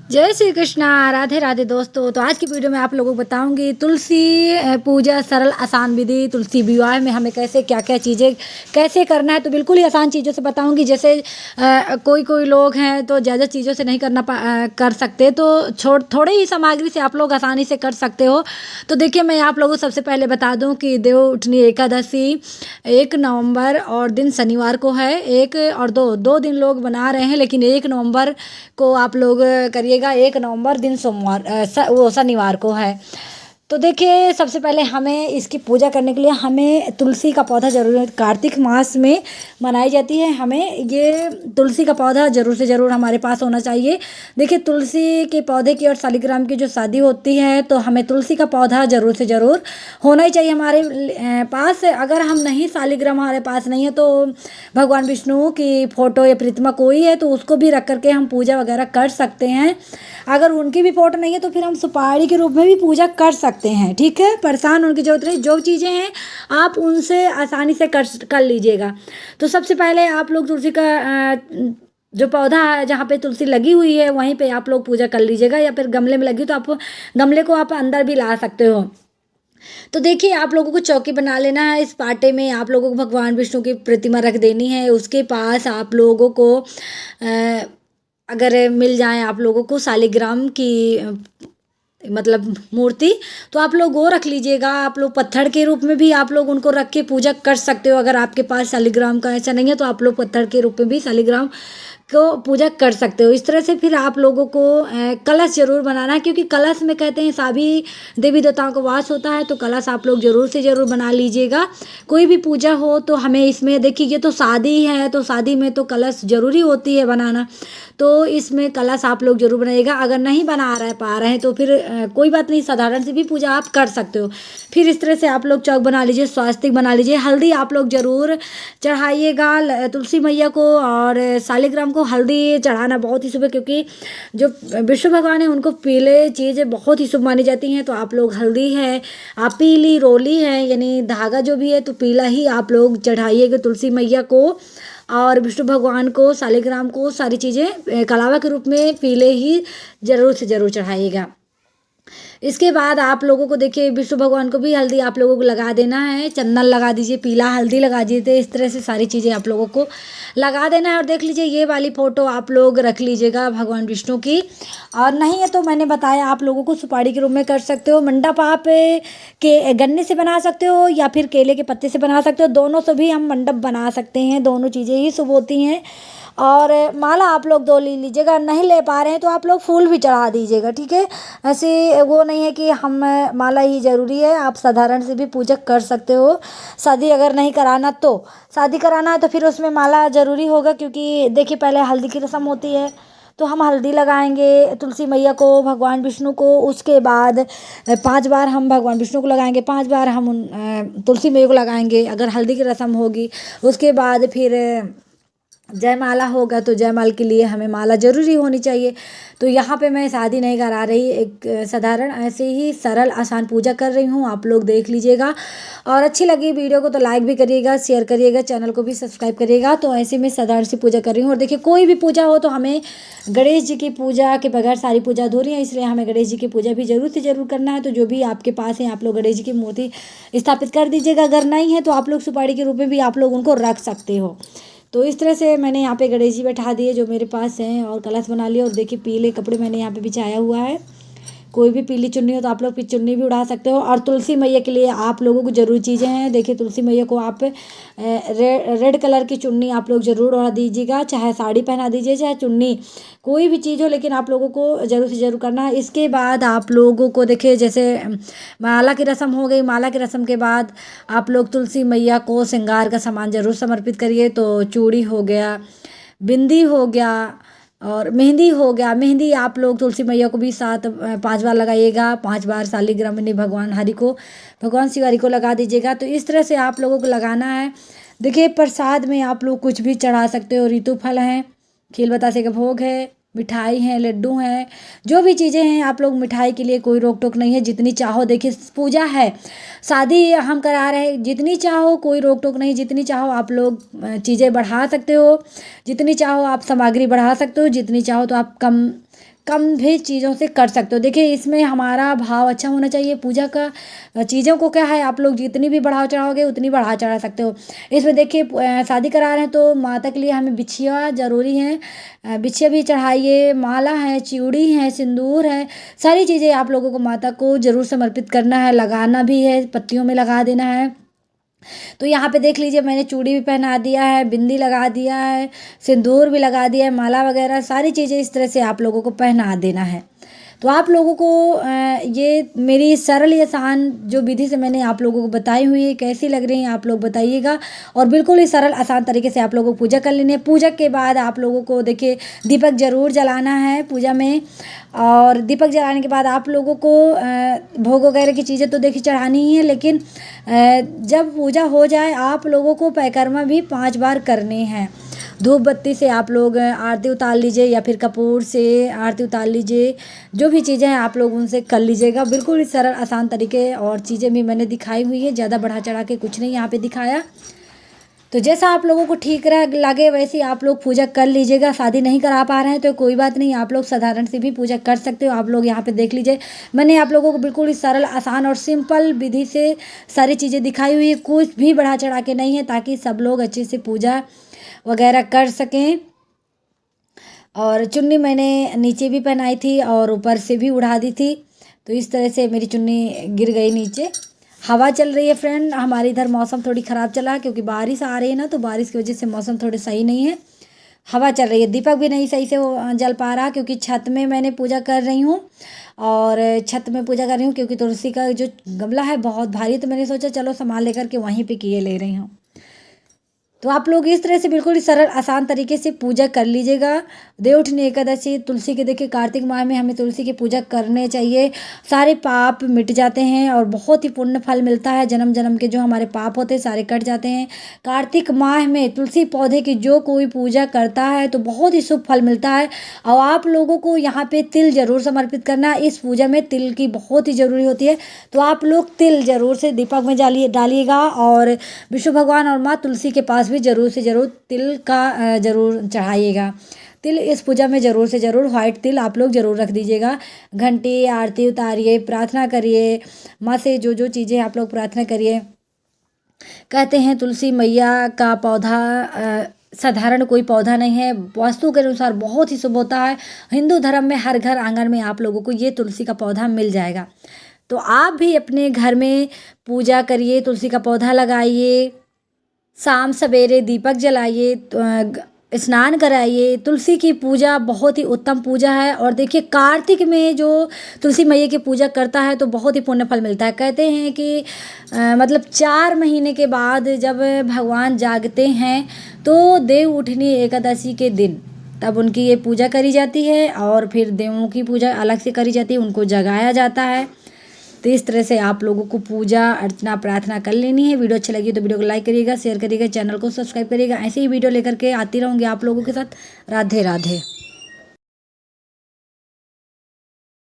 जय श्री कृष्णा। राधे राधे दोस्तों। तो आज की वीडियो में आप लोगों को बताऊंगी तुलसी पूजा सरल आसान विधि। तुलसी विवाह में हमें कैसे क्या क्या चीज़ें कैसे करना है, तो बिल्कुल ही आसान चीज़ों से बताऊंगी। जैसे कोई कोई लोग हैं तो ज़्यादा चीज़ों से नहीं कर सकते, तो थोड़े ही सामग्री से आप लोग आसानी से कर सकते हो। तो देखिए, मैं आप लोगों को सबसे पहले बता दूँ कि देवउठनी एकादशी 1 नवंबर और दिन शनिवार को है। 1 और 2 दिन लोग बना रहे हैं, लेकिन 1 नवंबर को आप लोग करिएगा। 1 नवंबर दिन सोमवार वो शनिवार को है। तो देखिए, सबसे पहले हमें इसकी पूजा करने के लिए हमें तुलसी का पौधा ज़रूर है। कार्तिक मास में मनाई जाती है। हमें ये तुलसी का पौधा ज़रूर से ज़रूर हमारे पास होना चाहिए। देखिए, तुलसी के पौधे की और शालिग्राम की जो शादी होती है, तो हमें तुलसी का पौधा ज़रूर से ज़रूर होना ही चाहिए हमारे पास। अगर हम नहीं, शालिग्राम हमारे पास नहीं है, तो भगवान विष्णु की फ़ोटो या प्रतिमा कोई है तो उसको भी रख करके हम पूजा वगैरह कर सकते हैं। अगर उनकी भी फोटो नहीं है तो फिर हम सुपारी के रूप में भी पूजा कर सकते हैं। ठीक है, परेशान होने की जरूरत नहीं। जो चीज़ें हैं आप उनसे आसानी से कर लीजिएगा। तो सबसे पहले आप लोग तुलसी का जो पौधा है, जहाँ पे तुलसी लगी हुई है, वहीं पे आप लोग पूजा कर लीजिएगा। या फिर गमले में लगी तो आप गमले को आप अंदर भी ला सकते हो। तो देखिए, आप लोगों को चौकी बना लेना है। इस पाटे में आप लोगों को भगवान विष्णु की प्रतिमा रख देनी है। उसके पास आप लोगों को अगर मिल जाए आप लोगों को शालिग्राम की मतलब मूर्ति, तो आप लोग वो रख लीजिएगा। आप लोग पत्थर के रूप में भी आप लोग उनको रख के पूजा कर सकते हो। अगर आपके पास शालिग्राम का ऐसा नहीं है तो आप लोग पत्थर के रूप में भी शालिग्राम को पूजा कर सकते हो। इस तरह से फिर आप लोगों को कलश जरूर बनाना है, क्योंकि कलश में कहते हैं सभी देवी देवताओं का वास होता है। तो कलश आप लोग जरूर से जरूर बना लीजिएगा। कोई भी पूजा हो तो हमें इसमें, देखिए ये तो शादी है, तो शादी में तो कलश जरूरी होती है बनाना। तो इसमें कलश आप लोग जरूर बनाइएगा। अगर नहीं पा रहे हैं तो फिर कोई बात नहीं, साधारण से भी पूजा आप कर सकते हो। फिर इस तरह से आप लोग चौक बना लीजिए, स्वास्तिक बना लीजिए। हल्दी आप लोग जरूर चढ़ाइएगा तुलसी मैया को, और शालिग्राम को हल्दी चढ़ाना बहुत ही शुभ है, क्योंकि जो विष्णु भगवान है उनको पीले चीज़ें बहुत ही शुभ मानी जाती हैं। तो आप लोग हल्दी है, आप पीली रोली है, यानी धागा जो भी है, तो पीला ही आप लोग चढ़ाइएगा तुलसी मैया को और विष्णु भगवान को, शालिग्राम को। सारी चीज़ें कलावा के रूप में पीले ही जरूर से जरूर चढ़ाइएगा। इसके बाद आप लोगों को देखिए, विष्णु भगवान को भी हल्दी आप लोगों को लगा देना है। चंदन लगा दीजिए, पीला हल्दी लगा दीजिए। इस तरह से सारी चीज़ें आप लोगों को लगा देना है। और देख लीजिए, ये वाली फ़ोटो आप लोग रख लीजिएगा भगवान विष्णु की। और नहीं है तो मैंने बताया, आप लोगों को सुपारी के रूप में कर सकते हो। मंडप आप के गन्ने से बना सकते हो या फिर केले के पत्ते से बना सकते हो। दोनों से भी हम मंडप बना सकते हैं। दोनों चीज़ें ही शुभ होती हैं। और माला आप लोग 2 ले लीजिएगा। नहीं ले पा रहे हैं तो आप लोग फूल भी चढ़ा दीजिएगा। ठीक है, ऐसे वो नहीं है कि हम माला ही ज़रूरी है, आप साधारण से भी पूजा कर सकते हो। शादी अगर नहीं कराना, तो शादी कराना है तो फिर उसमें माला ज़रूरी होगा, क्योंकि देखिए पहले हल्दी की रस्म होती है। तो हम हल्दी लगाएंगे तुलसी मैया को, भगवान विष्णु को। उसके बाद 5 बार हम भगवान विष्णु को लगाएंगे, 5 बार हम तुलसी मैया को लगाएंगे, अगर हल्दी की रस्म होगी। उसके बाद फिर जयमाला होगा, तो जयमाल के लिए हमें माला ज़रूरी होनी चाहिए। तो यहाँ पे मैं शादी नहीं करा रही, एक साधारण ऐसे ही सरल आसान पूजा कर रही हूँ। आप लोग देख लीजिएगा। और अच्छी लगी वीडियो को तो लाइक भी करिएगा, शेयर करिएगा, चैनल को भी सब्सक्राइब करिएगा। तो ऐसे में साधारण सी पूजा कर रही हूँ। और देखिए, कोई भी पूजा हो तो हमें गणेश जी की पूजा के बगैर सारी पूजा अधूरी है, इसलिए हमें गणेश जी की पूजा भी जरूर से ज़रूर करना है। तो जो भी आपके पास है, आप लोग गणेश जी की मूर्ति स्थापित कर दीजिएगा। अगर नहीं है तो आप लोग सुपारी के रूप में भी आप लोग उनको रख सकते हो। तो इस तरह से मैंने यहाँ पे गणेश जी बैठा दिए जो मेरे पास हैं, और कलश बना लिया। और देखिए, पीले कपड़े मैंने यहाँ पे बिछाया हुआ है। कोई भी पीली चुन्नी हो तो आप लोग चुन्नी भी उड़ा सकते हो। और तुलसी मैया के लिए आप लोगों को जरूर चीज़ें हैं। देखिए, तुलसी मैया को आप रेड कलर की चुन्नी आप लोग जरूर उड़ा दीजिएगा। चाहे साड़ी पहना दीजिए, चाहे चुन्नी, कोई भी चीज़ हो, लेकिन आप लोगों को जरूर से जरूर करना है। इसके बाद आप लोगों को देखिए, जैसे माला की रस्म हो गई। माला की रस्म के बाद आप लोग तुलसी मैया को श्रृंगार का सामान जरूर समर्पित करिए। तो चूड़ी हो गया, बिंदी हो गया, और मेहंदी हो गया। मेहंदी आप लोग तुलसी मैया को भी 5 बार लगाइएगा। 5 बार शालिग्राम में भगवान हरि को, भगवान शिव हरि को लगा दीजिएगा। तो इस तरह से आप लोगों को लगाना है। देखिए, प्रसाद में आप लोग कुछ भी चढ़ा सकते हो। ऋतु फल हैं, खील बतासे का भोग है, मिठाई है, लड्डू हैं, जो भी चीज़ें हैं आप लोग, मिठाई के लिए कोई रोक टोक नहीं है। जितनी चाहो, देखिए पूजा है, शादी हम करा रहे हैं, जितनी चाहो कोई रोक टोक नहीं। जितनी चाहो आप लोग चीज़ें बढ़ा सकते हो, जितनी चाहो आप सामग्री बढ़ा सकते हो, जितनी चाहो तो आप कम कम भी चीज़ों से कर सकते हो। देखिए इसमें हमारा भाव अच्छा होना चाहिए। पूजा का चीज़ों को क्या है, आप लोग जितनी भी बढ़ावा चढ़ाओगे उतनी बढ़ा चढ़ा सकते हो। इसमें देखिए शादी करा रहे हैं तो माता के लिए हमें बिछिया ज़रूरी है, बिछिया भी चढ़ाइए, माला है, चूड़ी है, सिंदूर है, सारी चीज़ें आप लोगों को माता को ज़रूर समर्पित करना है, लगाना भी है, पत्तियों में लगा देना है। तो यहाँ पे देख लीजिए मैंने चूड़ी भी पहना दिया है, बिंदी लगा दिया है, सिंदूर भी लगा दिया है, माला वगैरह सारी चीज़ें इस तरह से आप लोगों को पहना देना है। तो आप लोगों को ये मेरी सरल या आसान जो विधि से मैंने आप लोगों को बताई हुई है कैसी लग रही है आप लोग बताइएगा। और बिल्कुल ही सरल आसान तरीके से आप लोगों को पूजा कर लेनी है। पूजा के बाद आप लोगों को देखिए दीपक ज़रूर जलाना है पूजा में। और दीपक जलाने के बाद आप लोगों को भोग वगैरह की चीज़ें तो देखिए चढ़ानी ही है, लेकिन जब पूजा हो जाए आप लोगों को परिक्रमा भी 5 बार करनी है। धूप बत्ती से आप लोग आरती उतार लीजिए या फिर कपूर से आरती उतार लीजिए, जो भी चीज़ें हैं आप लोग उनसे कर लीजिएगा। बिल्कुल ही सरल आसान तरीके और चीज़ें भी मैंने दिखाई हुई है, ज़्यादा बढ़ा चढ़ा के कुछ नहीं यहाँ पे दिखाया। तो जैसा आप लोगों को ठीक लगे वैसे ही आप लोग पूजा कर लीजिएगा। शादी नहीं करा पा रहे हैं तो कोई बात नहीं, आप लोग साधारण से भी पूजा कर सकते हो। आप लोग यहाँ पे देख लीजिए मैंने आप लोगों को बिल्कुल ही सरल आसान और सिंपल विधि से सारी चीज़ें दिखाई हुई है, कुछ भी बढ़ा चढ़ा के नहीं है, ताकि सब लोग अच्छे से पूजा वगैरह कर सकें। और चुन्नी मैंने नीचे भी पहनाई थी और ऊपर से भी उड़ा दी थी, तो इस तरह से मेरी चुन्नी गिर गई नीचे। हवा चल रही है फ्रेंड, हमारे इधर मौसम थोड़ी ख़राब चला क्योंकि बारिश आ रही है ना, तो बारिश की वजह से मौसम थोड़े सही नहीं है, हवा चल रही है। दीपक भी नहीं सही से वो जल पा रहा क्योंकि छत में मैंने पूजा कर रही हूँ, और छत में पूजा कर रही हूँ क्योंकि तुलसी का जो गमला है बहुत भारी, तो मैंने सोचा चलो सामान लेकर के वहीं पे किए ले रही हूँ। तो आप लोग इस तरह से बिल्कुल ही सरल आसान तरीके से पूजा कर लीजिएगा। देवउठनी एकादशी तुलसी के देखिए कार्तिक माह में हमें तुलसी की पूजा करने चाहिए, सारे पाप मिट जाते हैं और बहुत ही पुण्य फल मिलता है। जन्म जन्म के जो हमारे पाप होते हैं सारे कट जाते हैं। कार्तिक माह में तुलसी पौधे की जो कोई पूजा करता है तो बहुत ही शुभ फल मिलता है। और आप लोगों को यहाँ पे तिल जरूर समर्पित करना है, इस पूजा में तिल की बहुत ही ज़रूरी होती है। तो आप लोग तिल जरूर से दीपक में डालिएगा और विष्णु भगवान और माँ तुलसी के पास भी ज़रूर से ज़रूर तिल का ज़रूर चढ़ाइएगा। तिल इस पूजा में ज़रूर से ज़रूर व्हाइट तिल आप लोग ज़रूर रख दीजिएगा। घंटी आरती उतारिए, प्रार्थना करिए माँ से, जो जो चीज़ें आप लोग प्रार्थना करिए। कहते हैं तुलसी मैया का पौधा साधारण कोई पौधा नहीं है, वास्तु के अनुसार बहुत ही शुभ होता है। हिंदू धर्म में हर घर आंगन में आप लोगों को ये तुलसी का पौधा मिल जाएगा। तो आप भी अपने घर में पूजा करिए, तुलसी का पौधा लगाइए, शाम सवेरे दीपक जलाइए, स्नान कराइए। तुलसी की पूजा बहुत ही उत्तम पूजा है। और देखिए कार्तिक में जो तुलसी मैया की पूजा करता है तो बहुत ही पुण्य फल मिलता है। कहते हैं कि मतलब 4 महीने के बाद जब भगवान जागते हैं तो देव उठनी एकादशी के दिन तब उनकी ये पूजा करी जाती है, और फिर देवों की पूजा अलग से करी जाती है, उनको जगाया जाता है। तो इस तरह से आप लोगों को पूजा अर्चना प्रार्थना कर लेनी है। वीडियो अच्छी लगी तो वीडियो को लाइक करिएगा, शेयर करिएगा, चैनल को सब्सक्राइब करिएगा। ऐसे ही वीडियो लेकर के आती रहूँगी आप लोगों के साथ। राधे राधे।